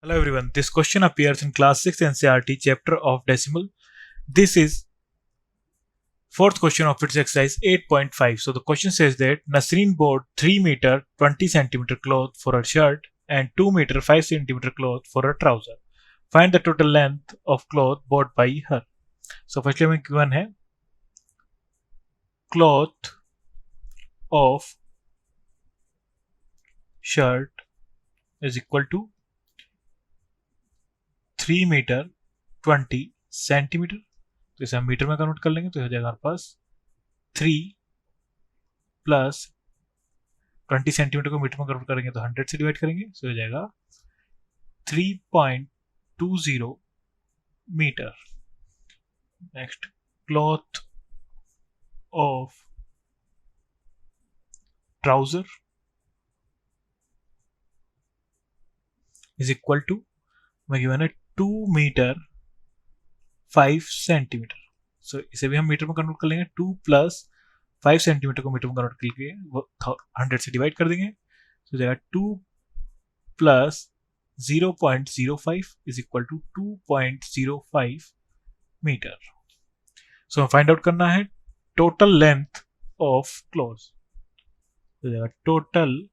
Hello everyone, this question appears in class 6 NCERT chapter of decimal. This is fourth question of its exercise 8.5. So the question says that Nasreen bought 3 meter 20 centimeter cloth for her shirt and 2 meter 5 centimeter cloth for her trouser. Find the total length of cloth bought by her. So firstly हमें given है cloth of shirt is equal to 3 metre 20 centimetre. तो इसे हम metre में convert कर लेंगे तो हो जाएगा हमारे पास 3 प्लस 20 सेंटीमीटर को मीटर में कन्वर्ट करेंगे तो 100 से डिवाइड करेंगे तो हो जाएगा 3.20 metre. Next cloth of trouser is equal to मैं गिवन है 2 मीटर 5 सेंटीमीटर. सो इसे भी हम मीटर में कन्वर्ट कर लेंगे. 2 प्लस 5 सेंटीमीटर को मीटर में कन्वर्ट करके 100 से डिवाइड कर देंगे तो हो जाएगा 2 plus 0.05 is equal to 2.05 metre. So find out करना है टोटल लेंथ ऑफ क्लॉथ. तो हो जाएगा total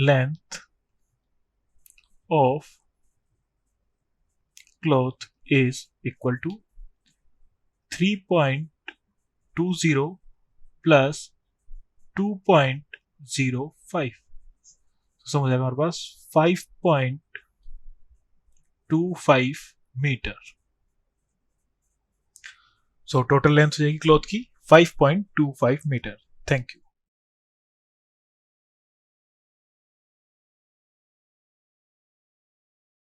length of cloth is equal to 3.20 plus 2.05. तो समझ आएगा हमारे पास 5.25 मीटर. सो टोटल लेंथ हो जाएगी क्लॉथ की 5.25 मीटर. Thank you.